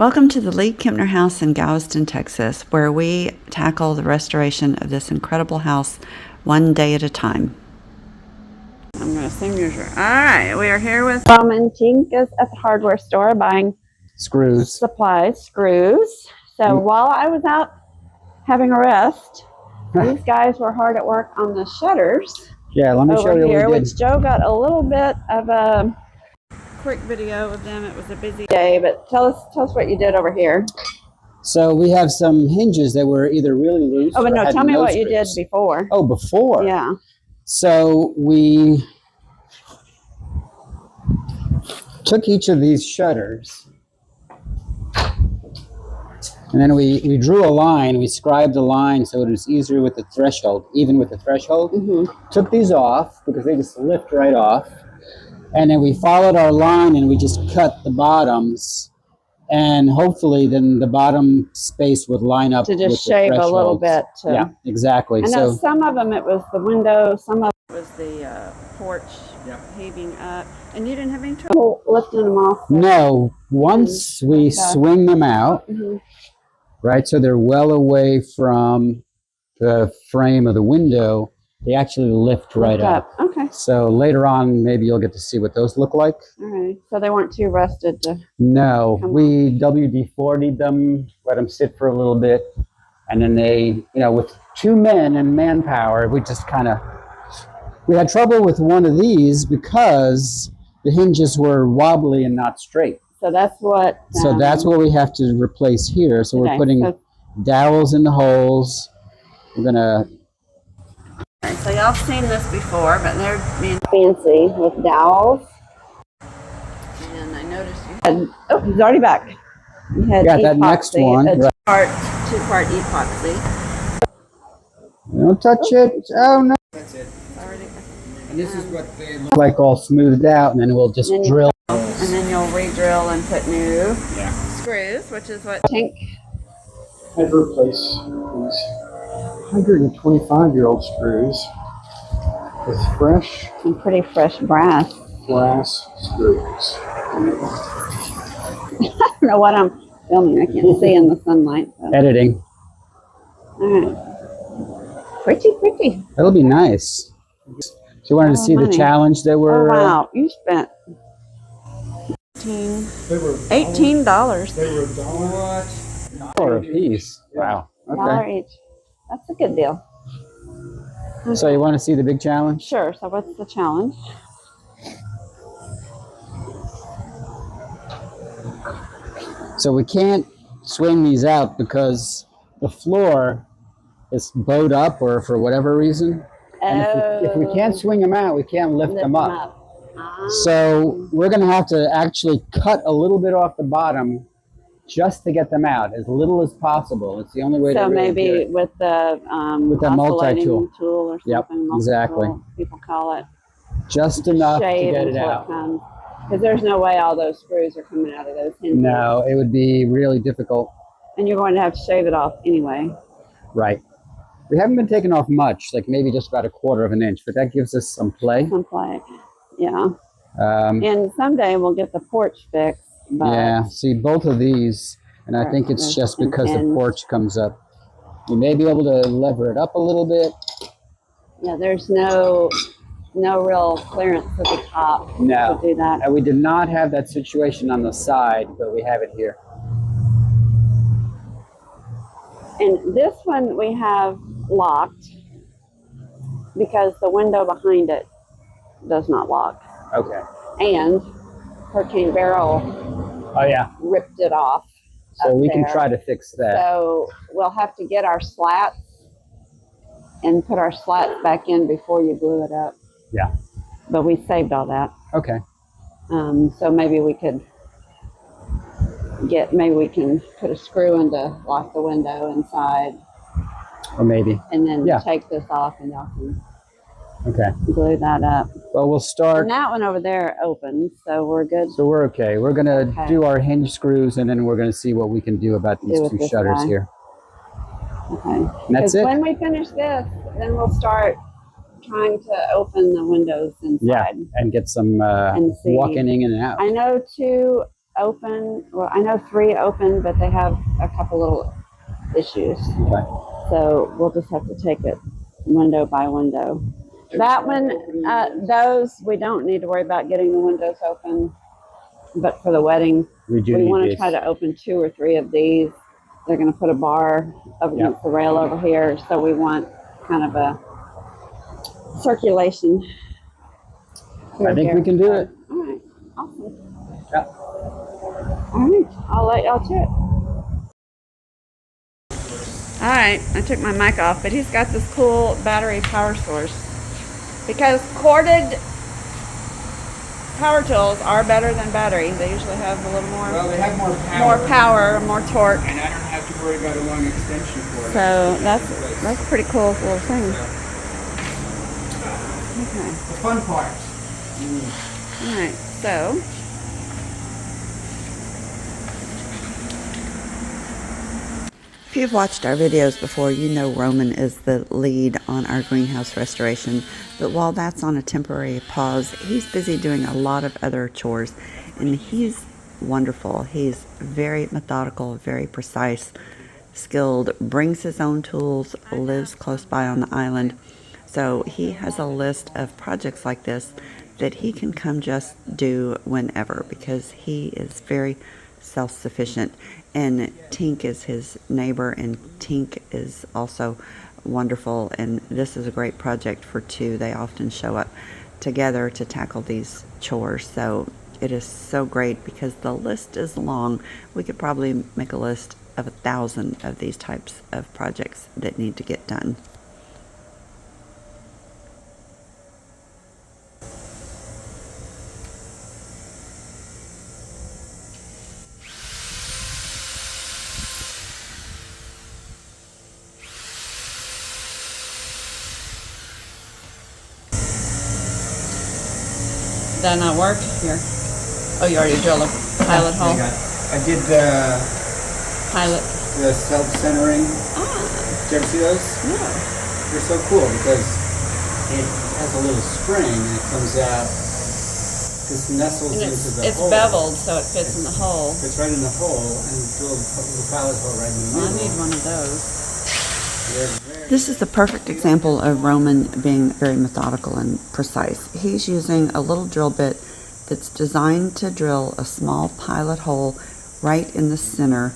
Welcome to the League-Kempner House in Galveston, Texas, where we tackle the restoration of this incredible house one day at a time. I'm going to sing your shirt. All right, we are here with And Tink is at the hardware store buying screws, supplies, screws. So while I was out having a rest, these guys were hard at work on the shutters. Yeah, let me show you here, what we did. which Joe got a little bit of a quick video of them. It was a busy day, but tell us what you did over here. So we have some hinges that were either really loose. Oh, but no, tell me what you did screws. before. Oh, before? Yeah. So we took each of these shutters and then we drew a line. We scribed a line so it was easier with the threshold, even with the threshold. Took these off because they just lift right off. And then we followed our line and we just cut the bottoms. And hopefully then the bottom space would line up to just with shave the a little bit. Yeah, exactly. I know some of them it was the window, some of it was the porch heaving up. And you didn't have any trouble lifting them off? No, once we swing them out, right, so they're well away from the frame of the window, they actually lift right up. Okay. So later on, maybe you'll get to see what those look like. All right. So they weren't too rusted to... No, we WD-40'd them, let them sit for a little bit. And then they, you know, with two men and manpower, we just kind of... We had trouble with one of these because the hinges were wobbly and not straight. So that's what... So that's what we have to replace here. So we're putting dowels in the holes. We're going to... So y'all seen this before, but they're being fancy with dowels. And I noticed you had... Oh, he's already back. You had got that next one. Two-part epoxy. Don't touch it. Oh, no. That's it. Already. And this is what they look like, all smoothed out, and then we'll just drill. And then you'll re-drill and put new screws, which is what Tink I'd replace these 125-year-old screws with fresh, and pretty fresh brass. screws. I don't know what I'm filming. I can't see in the sunlight. So. Editing. All right. Pretty. That'll be nice. So you wanted to see the challenge that we're... Oh, wow. You spent $18. They were $1. $1 a piece. Wow. $1 each. That's a good deal. So you want to see the big challenge? Sure. So what's the challenge? So we can't swing these out because the floor is bowed up or for whatever reason. And if we can't swing them out, we can't lift them up. So we're going to have to actually cut a little bit off the bottom just to get them out, as little as possible. It's the only way to really maybe do it. With the multi-tool or something. Yep, exactly. People call it. Just enough to get it out. Because there's no way all those screws are coming out of those hinges. No, it would be really difficult. And you're going to have to shave it off anyway. Right. We haven't been taking off much, like maybe just about 1/4 of an inch, but that gives us some play. Yeah. And someday we'll get the porch fixed. But yeah, see both of these, and I think it's just because the porch comes up. We may be able to lever it up a little bit. Yeah, there's no real clearance at the top to do that. We did not have that situation on the side, but we have it here. And this one we have locked because the window behind it does not lock. Okay. And Hurricane Beryl ripped it off. So we can try to fix that. So we'll have to get our slats and put our slats back in before you glue it up. Yeah. But we saved all that. Okay. So maybe we can put a screw in to lock the window inside. Or maybe. And then take this off and y'all can glue that up. Well, we'll start. And that one over there opens, so we're good. So we're okay. We're going to do our hinge screws, and then we're going to see what we can do about these two shutters here. Okay. And that's it. When we finish this, then we'll start trying to open the windows inside. Yeah, and get some walking in and out. I know too, open. Well, I know 3 open, but they have a couple little issues. Okay. So we'll just have to take it window by window. That one, those, we don't need to worry about getting the windows open. But for the wedding, We do we need want to this. try to open 2 or 3 of these. They're going to put a bar up against the rail over here. So we want kind of a circulation. I think we can do it. All right. Awesome. Yeah. All right. I'll let y'all check. All right, I took my mic off, but he's got this cool battery power source. Because corded power tools are better than battery. They usually have a little more, Well, they have more more torque. and I don't have to worry about a long extension cord. So that's a pretty cool little thing. Okay. The fun part. All right, so if you've watched our videos before, you know Roman is the lead on our greenhouse restoration. But while that's on a temporary pause, he's busy doing a lot of other chores, and he's wonderful. He's very methodical, very precise, skilled, brings his own tools, lives close by on the island. So he has a list of projects like this that he can come just do whenever, because he is very self-sufficient. And Tink is his neighbor, and Tink is also wonderful, and this is a great project for 2. They often show up together to tackle these chores. So it is so great because the list is long. We could probably make a list of 1,000 of these types of projects that need to get done. Did that not work? Here. Oh, you already drilled a pilot hole? I did the Pilot. self-centering. Ah, Did you ever see those? no. They're so cool because it has a little spring and it comes out. This nestles And into the it's hole. beveled so it fits in the hole. It's right in the hole and drill the pilot hole right in the I middle. need one of those. They're very This is the perfect example of Roman being very methodical and precise. He's using a little drill bit that's designed to drill a small pilot hole right in the center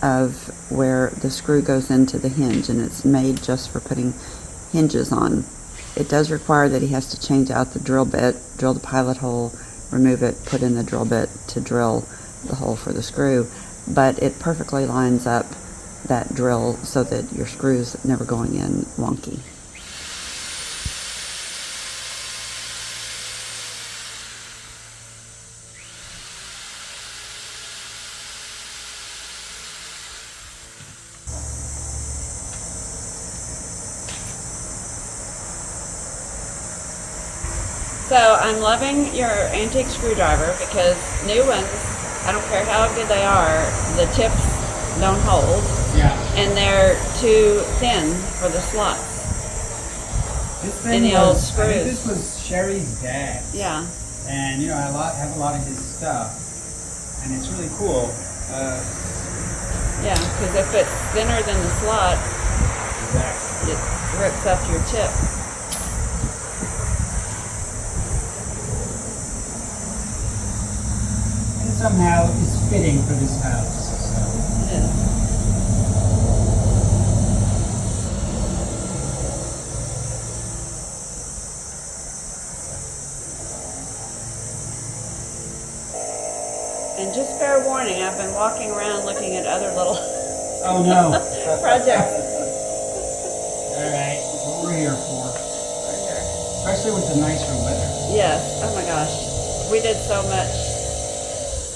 of where the screw goes into the hinge, and it's made just for putting hinges on. It does require that he has to change out the drill bit, drill the pilot hole, remove it, put in the drill bit to drill the hole for the screw, but it perfectly lines up that drill so that your screw's never going in wonky. So I'm loving your antique screwdriver because new ones, I don't care how good they are, the tips don't hold. Yeah. And they're too thin for the slots. This In thing the old was, I think screws. this was Sherry's dad. Yeah. And you know, I have a lot of his stuff. And it's really cool. Yeah, because if it's thinner than the slot, Exactly. it rips up your tip. And somehow it's fitting for this house. So. It is. And just fair warning, I've been walking around looking at other little Oh no. projects. Alright, that's what we're here for. Right here. Especially with the nicer weather. Yes. Oh my gosh. We did so much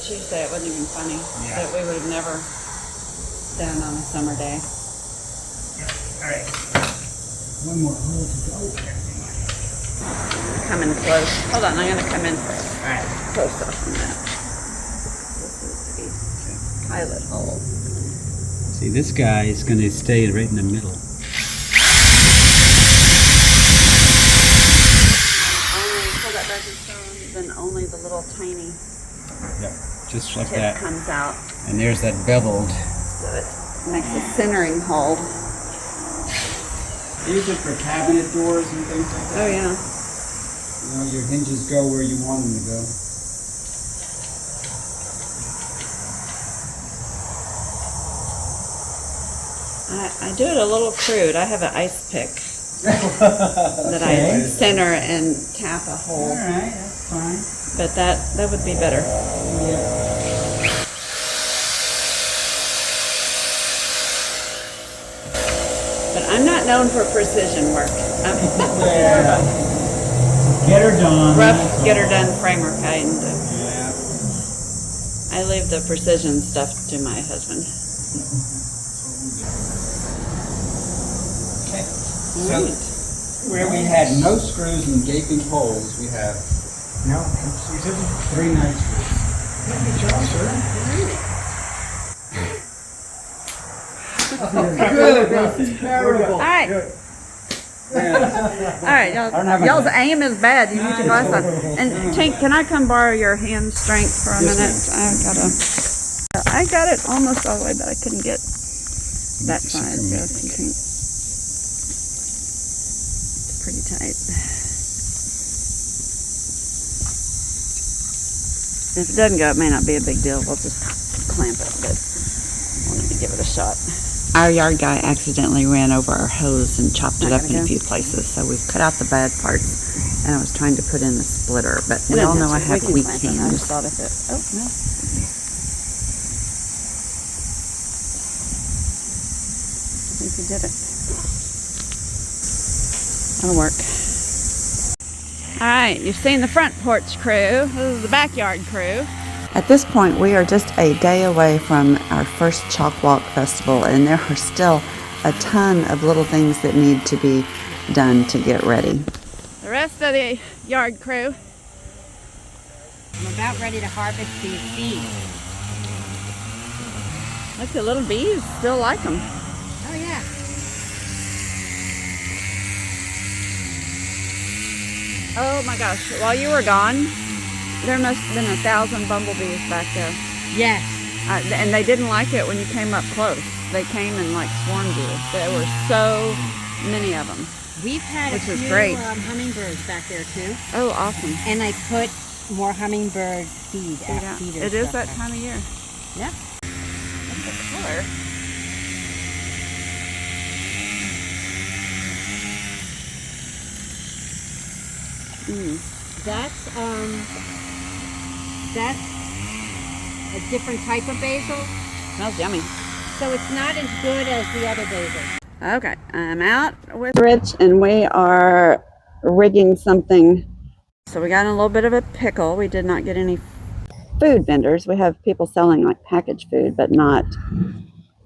Tuesday, it wasn't even funny, Yeah. that we would have never done on a summer day. Alright. One more hole to go. Come in close. Hold on, I'm going to come in Alright. close up on that. This is the pilot hole. See, this guy is going to stay right in the middle. Only pull that back and then only the little tiny. Yep. just like tip that. comes out. And there's that beveled. So it makes a centering hole. Use it for cabinet doors and things like that. Oh yeah. You know, your hinges go where you want them to go. I do it a little crude. I have an ice pick that I center and tap a hole. All right, that's fine. But that would be better. But I'm not known for precision work. I'm Get her done. rough, get her done framer kind. Yeah. I leave the precision stuff to my husband. Okay. So where we had no screws and gaping holes, we have No, you didn't. 3 nice screws. Good job, sir. Good. That's terrible. All right. All right, y'all's aim is bad. You need your glass on. And Tink, can I come borrow your hand strength for a minute? I got it almost all the way, but I couldn't get that side. So it's pretty tight. If it doesn't go, it may not be a big deal. We'll just clamp it, but we'll need to give it a shot. Our yard guy accidentally ran over our hose and chopped it up in a few places, so we've cut out the bad parts, and I was trying to put in the splitter, but we all know I have weak hands. I just thought of it. Oh, no. I think you did it. That'll work. All right, you've seen the front porch crew. This is the backyard crew. At this point, we are just a day away from our first Chalk Walk Festival, and there are still a ton of little things that need to be done to get ready. The rest of the yard crew. I'm about ready to harvest these seeds. Look, the little bees still like them. Oh yeah. Oh my gosh, while you were gone, there must have been 1,000 bumblebees back there. Yes. And they didn't like it when you came up close. They came and like swarmed you. There were so many of them. We've had Which a is few great. hummingbirds back there too. Oh, awesome. And I put more hummingbird feed out. Yeah, feeder it is stuff that out. time of year. Yep. What's the color? That's a different type of basil. Smells yummy. So it's not as good as the other basil. Okay, I'm out with Rich, and we are rigging something. So we got in a little bit of a pickle. We did not get any food vendors. We have people selling like packaged food, but not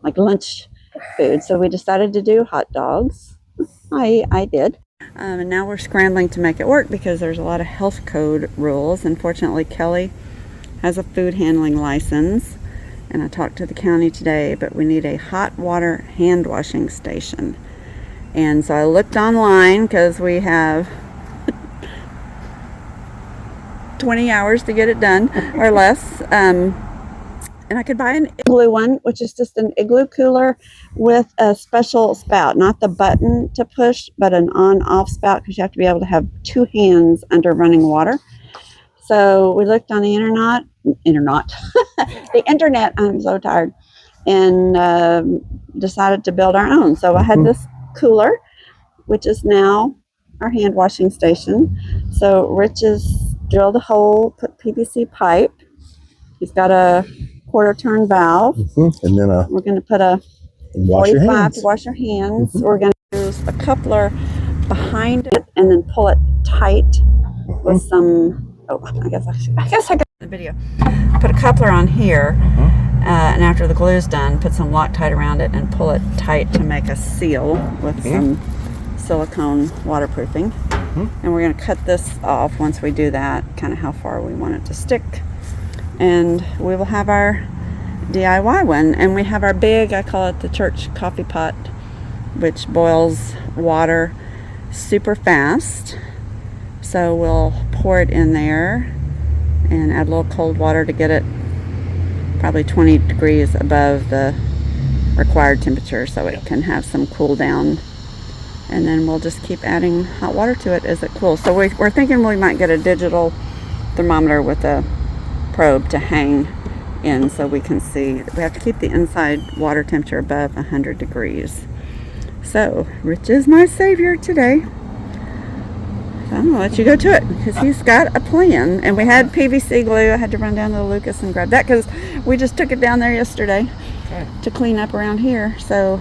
like lunch food. So we decided to do hot dogs. I did. And now we're scrambling to make it work because there's a lot of health code rules. Unfortunately, Kelly has a food handling license, and I talked to the county today, but we need a hot water hand washing station. And so I looked online because we have 20 hours to get it done or less. And I could buy an igloo one, which is just an igloo cooler with a special spout, not the button to push, but an on-off spout, because you have to be able to have 2 hands under running water. So we looked on the internet, I'm so tired, and decided to build our own. So I had this cooler, which is now our hand washing station. So Rich has drilled a hole, put PVC pipe. He's got a quarter turn valve. And then We're going to put a wash your 45 hands. to wash your hands. We're going to use a coupler behind it and then pull it tight with some. Oh, I guess I got the video. Put a coupler on here, and after the glue's done, put some Loctite around it and pull it tight to make a seal with some silicone waterproofing. And we're going to cut this off once we do that, kind of how far we want it to stick. And we will have our DIY one. And we have our big, I call it the church coffee pot, which boils water super fast. So we'll pour it in there and add a little cold water to get it probably 20 degrees above the required temperature, so it can have some cool down. And then we'll just keep adding hot water to it as it cools. So we're thinking we might get a digital thermometer with a probe to hang in so we can see. We have to keep the inside water temperature above 100 degrees. So Rich is my savior today. So I'm gonna let you go to it because he's got a plan. And we had PVC glue. I had to run down to Lucas and grab that because we just took it down there yesterday to clean up around here. So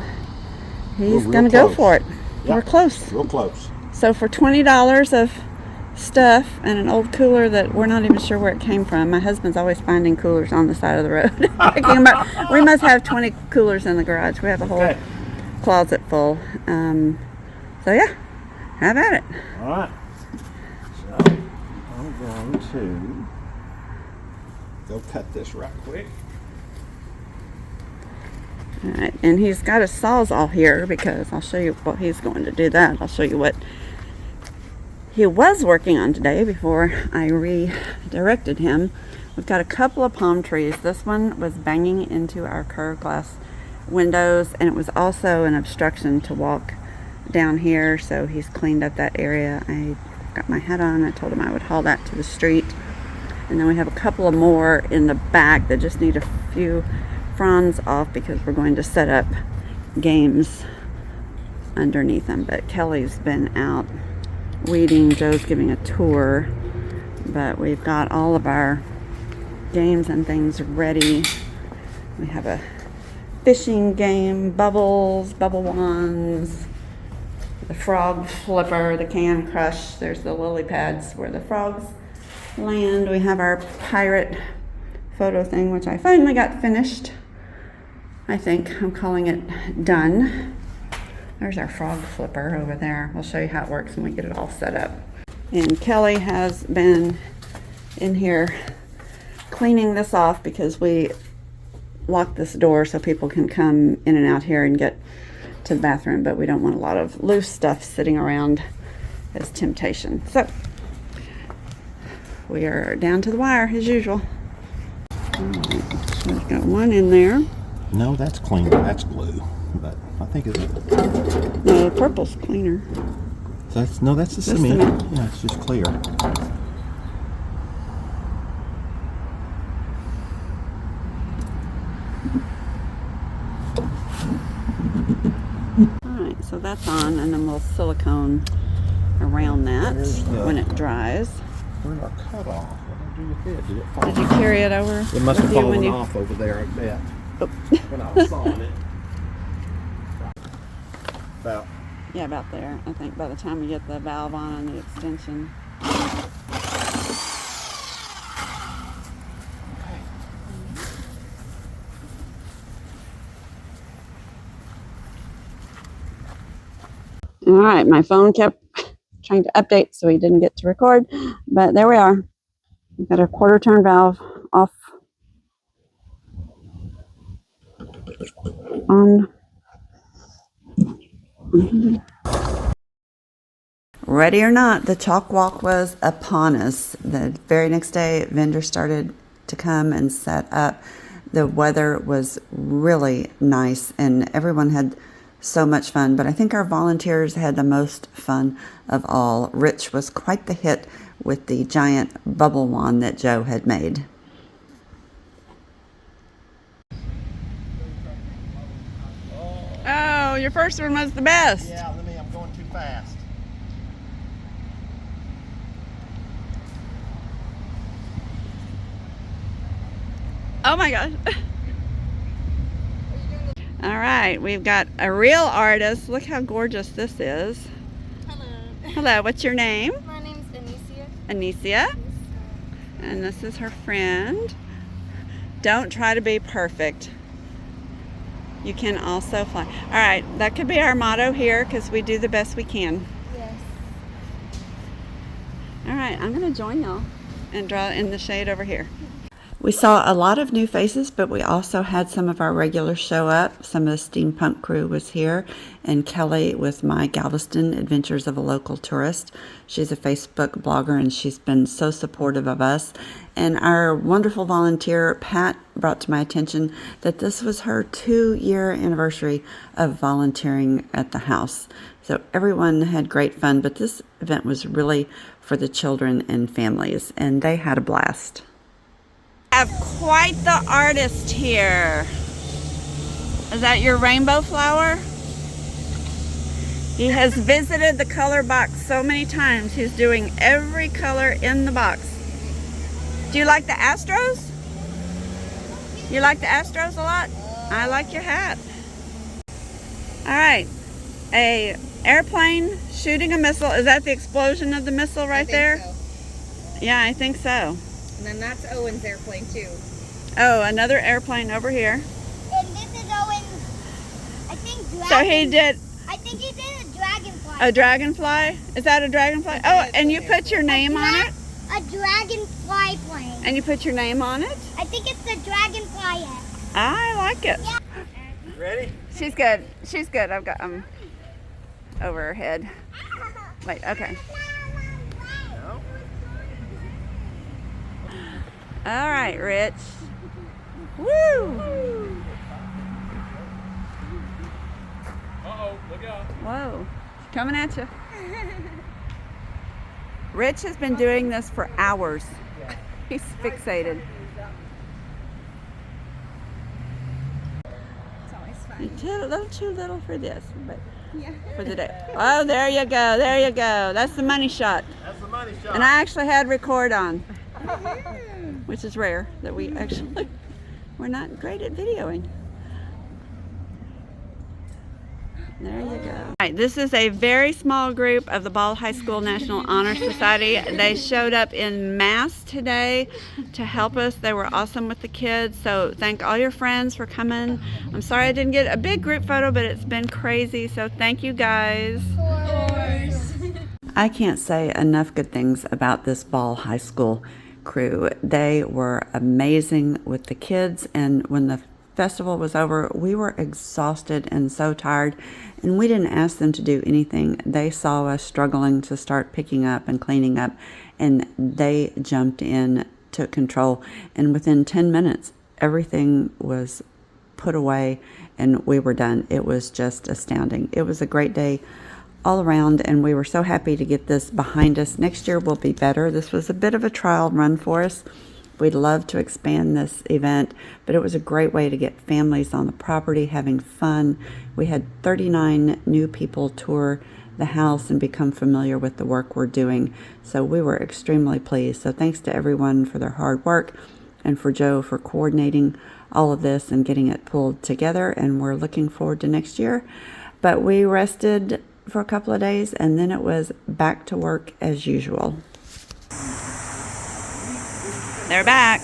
he's gonna go for it. Yep. We're close. Real close. So for $20 of stuff and an old cooler that we're not even sure where it came from. My husband's always finding coolers on the side of the road. Picking them up. We must have 20 coolers in the garage. We have a whole closet full. So yeah, have at it. All right. So I'm going to go cut this right quick. All right, and he's got his Sawzall here because I'll show you what he's going to do that. I'll show you what he was working on today before I redirected him. We've got a couple of palm trees. This one was banging into our curved glass windows, and it was also an obstruction to walk down here, so he's cleaned up that area. I got my hat on. I told him I would haul that to the street. And then we have a couple of more in the back that just need a few fronds off because we're going to set up games underneath them. But Kelly's been out weeding. Joe's giving a tour, but we've got all of our games and things ready. We have a fishing game, bubbles, bubble wands, the frog flipper, the can crush. There's the lily pads where the frogs land. We have our pirate photo thing, which I finally got finished. I think I'm calling it done. There's our frog flipper over there. I'll show you how it works when we get it all set up. And Kelly has been in here cleaning this off because we locked this door so people can come in and out here and get to the bathroom, but we don't want a lot of loose stuff sitting around as temptation. So we are down to the wire as usual. All right, so we've got one in there. No, that's clean. That's glue. But I think it's. No, the purple's cleaner. That's the cement. Yeah, it's just clear. Alright, so that's on, and then we'll silicone around that when it dries. Where's our cutoff? What did you fit? Did it fall? Did you carry it over? It must have with you when fallen you- off over there, I bet. Oh. When I was sawing it. About. Yeah, about there. I think by the time we get the valve on and the extension. All right, my phone kept trying to update, so we didn't get to record, but there we are. We've got our quarter turn valve off on. Ready or not, the chalk walk was upon us. The very next day, vendors started to come and set up. The weather was really nice, and everyone had so much fun, but I think our volunteers had the most fun of all. Rich was quite the hit with the giant bubble wand that Joe had made. Oh, your first one was the best. Yeah, I'm going too fast. Oh my gosh. All right, we've got a real artist. Look how gorgeous this is. Hello. Hello, what's your name? My name's Anicia. Anicia. And this is her friend. Don't try to be perfect. You can also fly. All right, that could be our motto here because we do the best we can. Yes. All right, I'm going to join y'all and draw in the shade over here. We saw a lot of new faces, but we also had some of our regulars show up. Some of the steampunk crew was here, and Kelly with My Galveston Adventures of a Local Tourist. She's a Facebook blogger, and she's been so supportive of us. And our wonderful volunteer, Pat, brought to my attention that this was her 2-year anniversary of volunteering at the house. So everyone had great fun, but this event was really for the children and families, and they had a blast. Have quite the artist here. Is that your rainbow flower? He has visited the color box so many times. He's doing every color in the box. Do you like the Astros? You like the Astros a lot? I like your hat. All right, a airplane shooting a missile. Is that the explosion of the missile right there? So. Yeah, I think so. And then that's Owen's airplane too. Oh, another airplane over here. And this is Owen's, I think, dragon. So he did I think he did a dragonfly. a dragonfly. Is that a dragonfly? Oh, and you put your name on it? A dragonfly plane. And you put your name on it? I think it's the dragonfly X. I like it. Yeah. Ready? She's good. She's good. I've got over her head. Wait, okay. All right, Rich. Woo! Uh-oh, look out. Whoa, coming at you. Rich has been doing this for hours. He's fixated. It's always fun. You're a little too little for this, but for the day. Oh, there you go. There you go. That's the money shot. That's the money shot. And I actually had record on, which is rare that we're not great at videoing. There you go. All right, this is a very small group of the Ball High School National Honor Society. They showed up in mass today to help us. They were awesome with the kids, so thank all your friends for coming. I'm sorry I didn't get a big group photo, but it's been crazy, so thank you guys. I can't say enough good things about this Ball High School crew. They were amazing with the kids, and when the festival was over, we were exhausted and so tired, and we didn't ask them to do anything. They saw us struggling to start picking up and cleaning up, and they jumped in, took control, and within 10 minutes everything was put away and we were done. It was just astounding. It was a great day all around, and we were so happy to get this behind us. Next year will be better. This was a bit of a trial run for us. We'd love to expand this event, but it was a great way to get families on the property having fun. We had 39 new people tour the house and become familiar with the work we're doing, so we were extremely pleased. So thanks to everyone for their hard work, and for Joe for coordinating all of this and getting it pulled together, and we're looking forward to next year. But we rested for a couple of days, and then it was back to work as usual. They're back.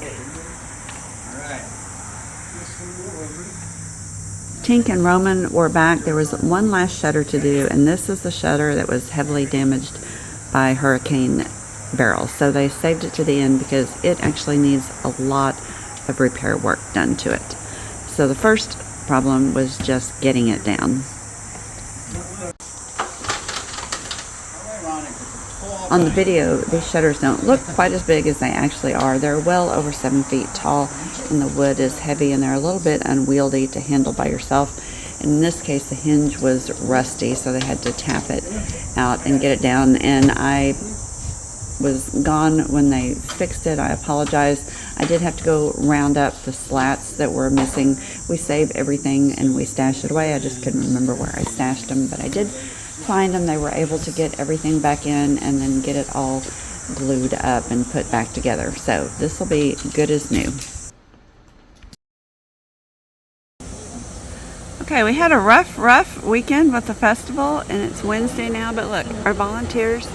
Tink and Roman were back. There was one last shutter to do, and this is the shutter that was heavily damaged by Hurricane Beryl. So they saved it to the end because it actually needs a lot of repair work done to it. So the first problem was just getting it down. On the video, these shutters don't look quite as big as they actually are. They're well over 7 feet tall, and the wood is heavy, and they're a little bit unwieldy to handle by yourself. In this case, the hinge was rusty, so they had to tap it out and get it down, and I was gone when they fixed it. I apologize. I did have to go round up the slats that were missing. We saved everything and we stashed it away. I just couldn't remember where I stashed them, but I did find them. They were able to get everything back in and then get it all glued up and put back together. So this will be good as new. Okay, we had a rough weekend with the festival, and it's Wednesday now, but look, our volunteers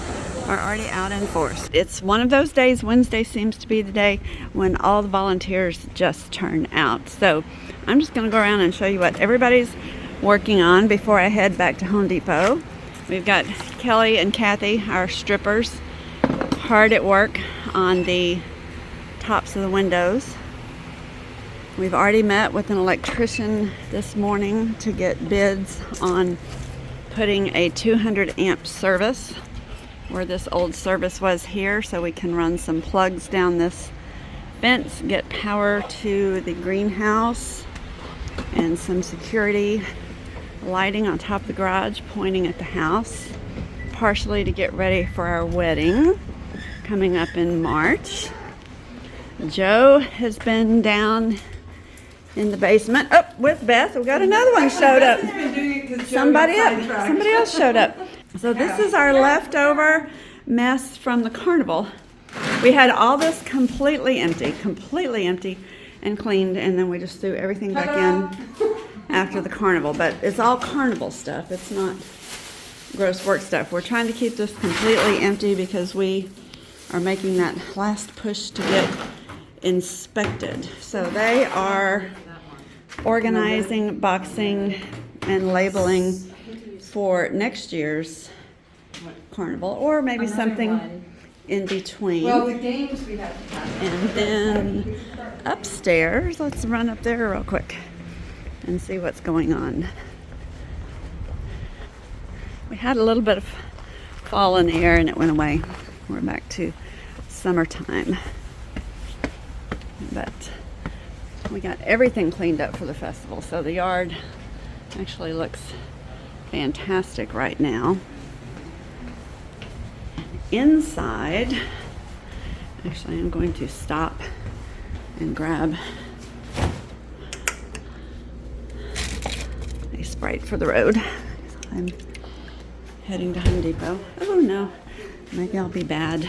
are already out in force. It's one of those days. Wednesday seems to be the day when all the volunteers just turn out. So I'm just going to go around and show you what everybody's working on before I head back to Home Depot. We've got Kelly and Kathy, our strippers, hard at work on the tops of the windows. We've already met with an electrician this morning to get bids on putting a 200 amp service where this old service was here, so we can run some plugs down this fence, get power to the greenhouse, and some security lighting on top of the garage pointing at the house, partially to get ready for our wedding coming up in March. Joe has been down in the basement with Beth. We got another one showed up. Somebody else showed up. So this is our leftover mess from the carnival. We had all this completely empty and cleaned, and then we just threw everything back in after the carnival. But it's all carnival stuff. It's not gross work stuff. We're trying to keep this completely empty because we are making that last push to get inspected. So they are organizing, boxing, and labeling for next year's carnival, or maybe something in between. Well, the games we have to have. And then upstairs, let's run up there real quick and see what's going on. We had a little bit of fall in the air and it went away. We're back to summertime. But we got everything cleaned up for the festival, so the yard actually looks fantastic right now. Inside, actually I'm going to stop and grab a Sprite for the road. I'm heading to Home Depot. Oh no, maybe I'll be bad.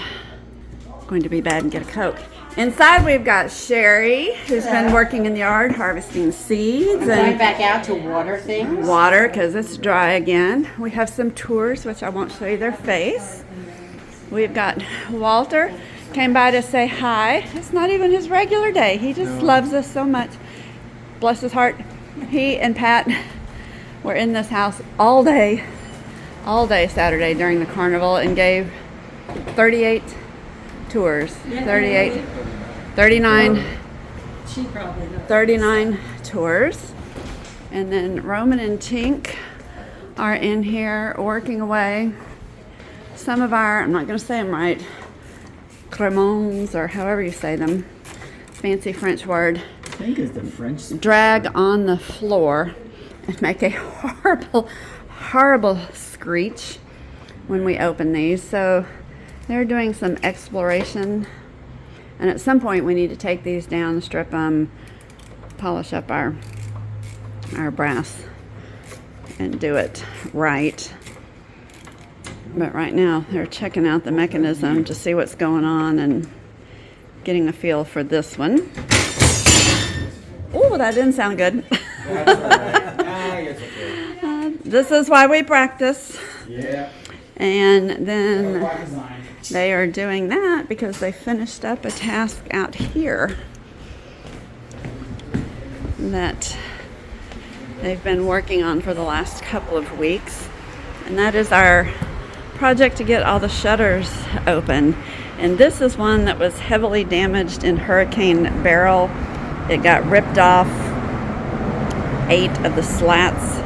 I'm going to be bad and get a Coke. Inside we've got Sherry, who's been working in the yard harvesting seeds Going and back out to water things. water because it's dry again. We have some tours, which I won't show you their face. We've got Walter came by to say hi. It's not even his regular day. He just loves us so much. Bless his heart. He and Pat were in this house all day Saturday during the carnival and gave 38 tours. 39 tours. And then Roman and Tink are in here working away. Some of our, I'm not going to say them right, cremons, or however you say them, fancy French word, I think is the French. drag on the floor and make a horrible screech when we open these. So they're doing some exploration, and at some point we need to take these down, strip them, polish up our brass, and do it right. But right now they're checking out the mechanism to see what's going on and getting a feel for this one. Oh, that didn't sound good. This is why we practice. Yeah. And then they are doing that because they finished up a task out here that they've been working on for the last couple of weeks. And that is our project to get all the shutters open. And this is one that was heavily damaged in Hurricane Beryl. It got ripped off. 8 of the slats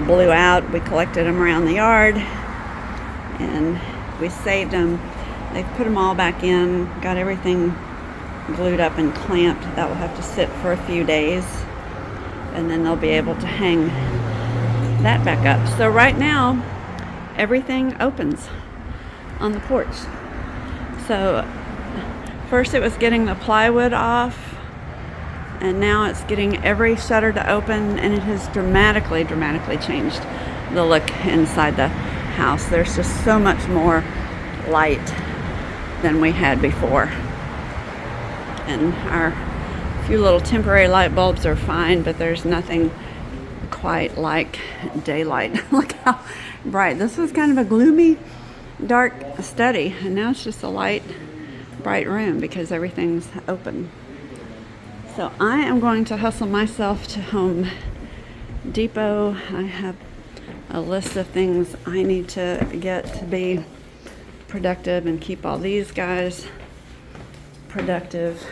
blew out. We collected them around the yard and we saved them. They've put them all back in, got everything glued up and clamped. That will have to sit for a few days, and then they'll be able to hang that back up. So right now, everything opens on the porch. So first it was getting the plywood off, and now it's getting every shutter to open, and it has dramatically changed the look inside the house. There's just so much more light than we had before. And our few little temporary light bulbs are fine, but there's nothing quite like daylight. Look how bright. This was kind of a gloomy, dark study, and now it's just a light, bright room because everything's open. So I am going to hustle myself to Home Depot. I have a list of things I need to get to be productive and keep all these guys productive.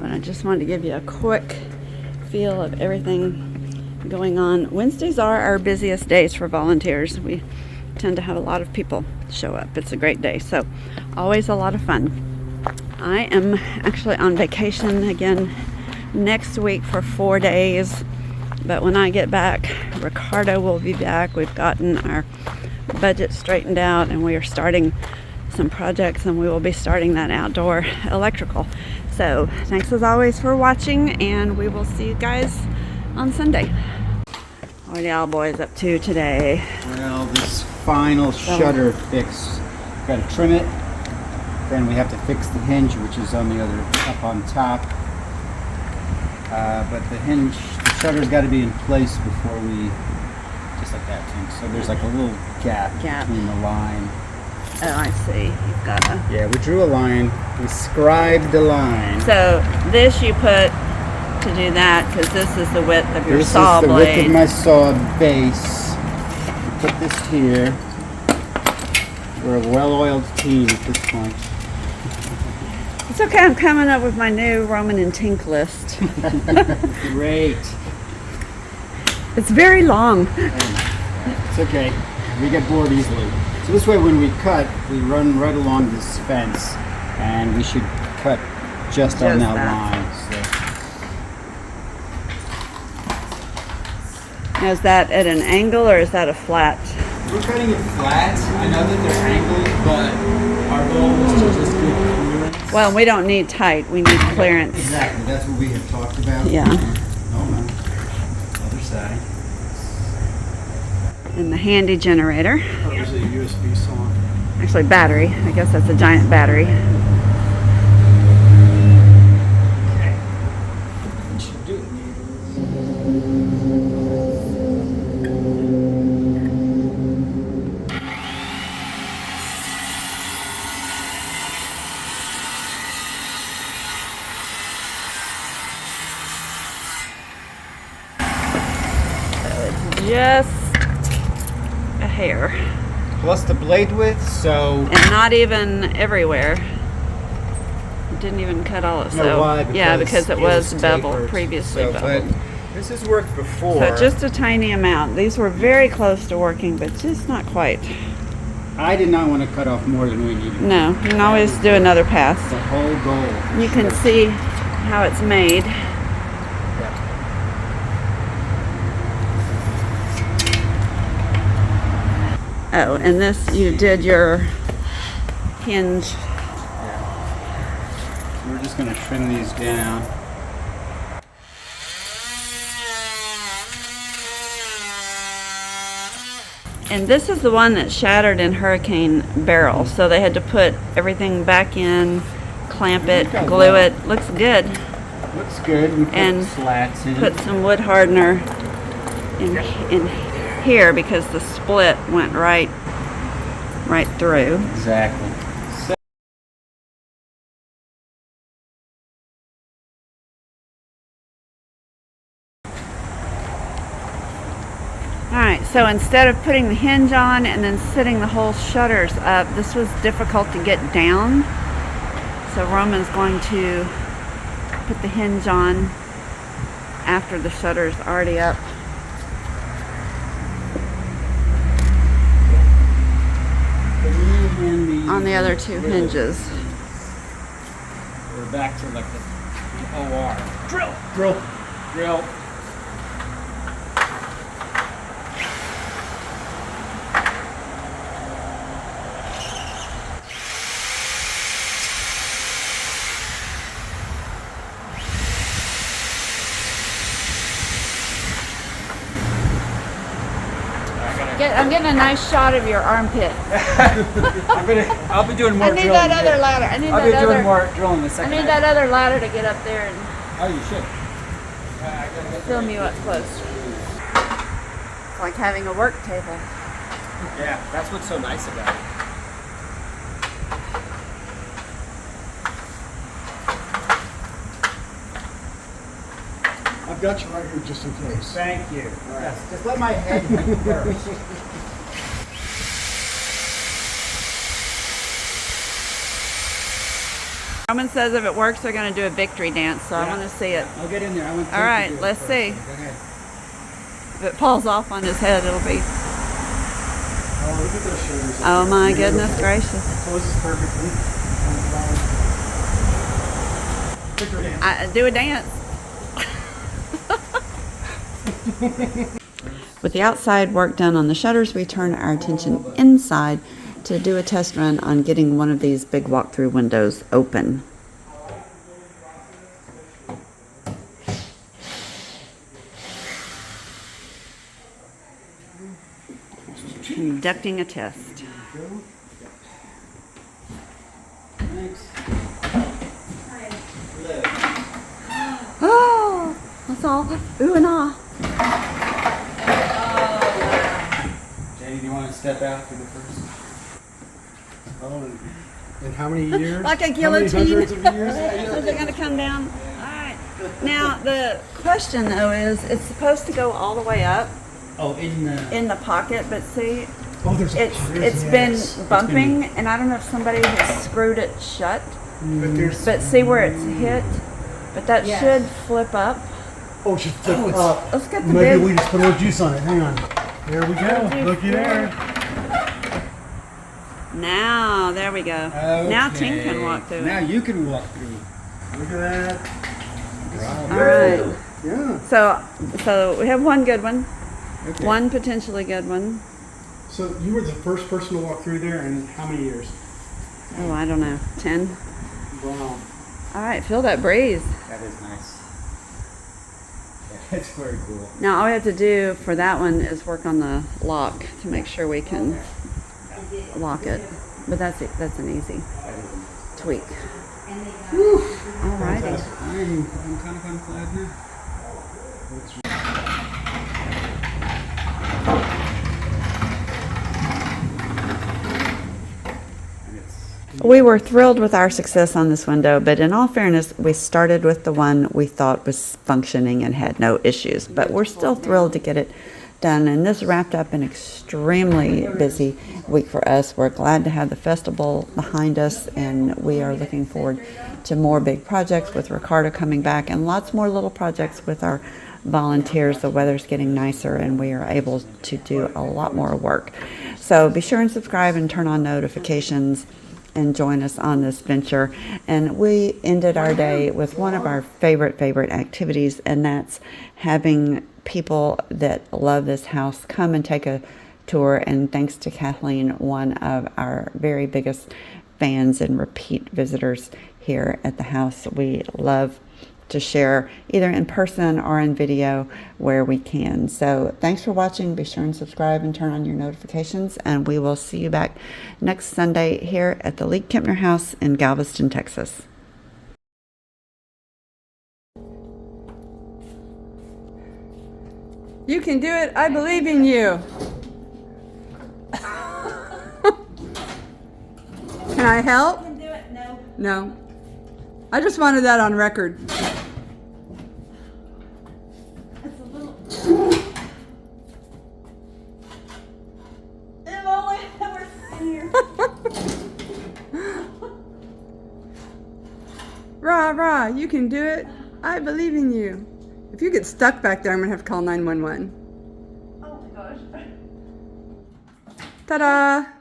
But I just wanted to give you a quick feel of everything going on. Wednesdays are our busiest days for volunteers. We tend to have a lot of people show up. It's a great day, so always a lot of fun. I am actually on vacation again next week for 4 days, but when I get back, Ricardo will be back. We've gotten our budget straightened out and we are starting some projects, and we will be starting that outdoor electrical. So thanks as always for watching, and we will see you guys on Sunday. What are y'all boys up to today? Well, this final shutter fix, got to trim it. Then we have to fix the hinge, which is on the other, up on top. But the hinge, the shutter's got to be in place before we, just like that too. So there's like a little gap between the line. Oh, I see. You've got a... Yeah, we drew a line. We scribed the line. So this you put to do that because this is the width of your saw blade. This is the width of my saw base. We put this here. We're a well-oiled team at this point. It's okay. I'm coming up with my new Roman and Tink list. Great. It's very long. It's okay. We get bored easily. So this way when we cut, we run right along this fence, and we should cut just on that line. So. Now, is that at an angle or is that a flat? We're cutting it flat. I know that they're angled, but our goal is to just get clearance. Well, we don't need tight. We need clearance. Exactly. That's what we have talked about. Yeah. Oh no. Other side. And the handy generator. Oh, there's a USB saw. Actually, battery. I guess that's a giant battery. Okay. Should do it. Just a hair. Plus the blade width, so. And not even everywhere. It didn't even cut all of it. No, why? Because it was beveled, tapered. previously So, beveled. but this has worked before. So just a tiny amount. These were very close to working, but just not quite. I did not want to cut off more than we needed. No, you can always do another pass. The whole goal. You can see how it's made. Oh, and this, you did your hinge. Yeah. So we're just going to trim these down. And this is the one that shattered in Hurricane Barrel. So they had to put everything back in, clamp it, glue it. Looks good. Looks good. We put And slats in. Put some wood hardener in here because the split went right through. Exactly. So Alright, so instead of putting the hinge on and then sitting the whole shutters up, this was difficult to get down. So Roman's going to put the hinge on after the shutter's already up. On the other two hinges. we're back to like the OR. Drill. I'm getting a nice shot of your armpit. I'll be doing more I need drilling. that other ladder. I need I'll be that doing other. more drilling the I second. need that other ladder to get up there and Oh, you should. film you up close. It's like having a work table. Yeah, that's what's so nice about it. I've got you right here just in case. Thank you. Yes, just let my head hit first. Someone says if it works, they're going to do a victory dance, so I want to see it. I'll get in there. I want All right, let's see. Go ahead. If it falls off on his head, it'll be. Oh, look at those shoulders. Oh my goodness gracious! Poses perfectly. Victory dance. I do a dance. With the outside work done on the shutters, we turn our attention inside to do a test run on getting one of these big walk-through windows open. Conducting a test. Oh, that's all. Ooh and ah. Jenny, do you want to step out for the first? Oh, in how many years? Like a How many guillotine. hundreds of years? Is it going to come down? All right. Now the question though is, it's supposed to go all the way up Oh, in the pocket, but see, Oh, there's a it's been bumping, and I don't know if somebody has screwed it shut. But there's. But see where it's hit. But that should flip up. Oh, it should flip up. Let's get the Maybe big. we just put a little juice on it. Hang on. There we go. Looky there. Now there we go. Now Tink can walk through Now it. you can walk through. Look at that. All right. Yeah. So we have one good one, Okay. one potentially good one. So you were the first person to walk through there in how many years? Oh, I don't know, 10. Wow. All right, feel that breeze. That is nice. That's very cool. Now all we have to do for that one is work on the lock to make sure we can lock it. But that's it. That's an easy tweak. All righty. I'm kind of glad now. We were thrilled with our success on this window, but in all fairness, we started with the one we thought was functioning and had no issues. But we're still thrilled to get it done, and this wrapped up an extremely busy week for us. We're glad to have the festival behind us, and we are looking forward to more big projects with Ricardo coming back and lots more little projects with our volunteers. The weather's getting nicer, and we are able to do a lot more work. So be sure and subscribe and turn on notifications and join us on this venture. And we ended our day with one of our favorite activities, and that's having people that love this house come and take a tour. And thanks to Kathleen, one of our very biggest fans and repeat visitors here at the house. We love to share either in person or in video where we can. So thanks for watching. Be sure and subscribe and turn on your notifications, and we will see you back next Sunday here at the League-Kempner House in Galveston, Texas. You can do it. I believe in you. Can I help? can do it. No. No. I just wanted that on record. It's a little. If only I were here. Rah, you can do it. I believe in you. If you get stuck back there, I'm going to have to call 911. Oh my gosh. Ta-da!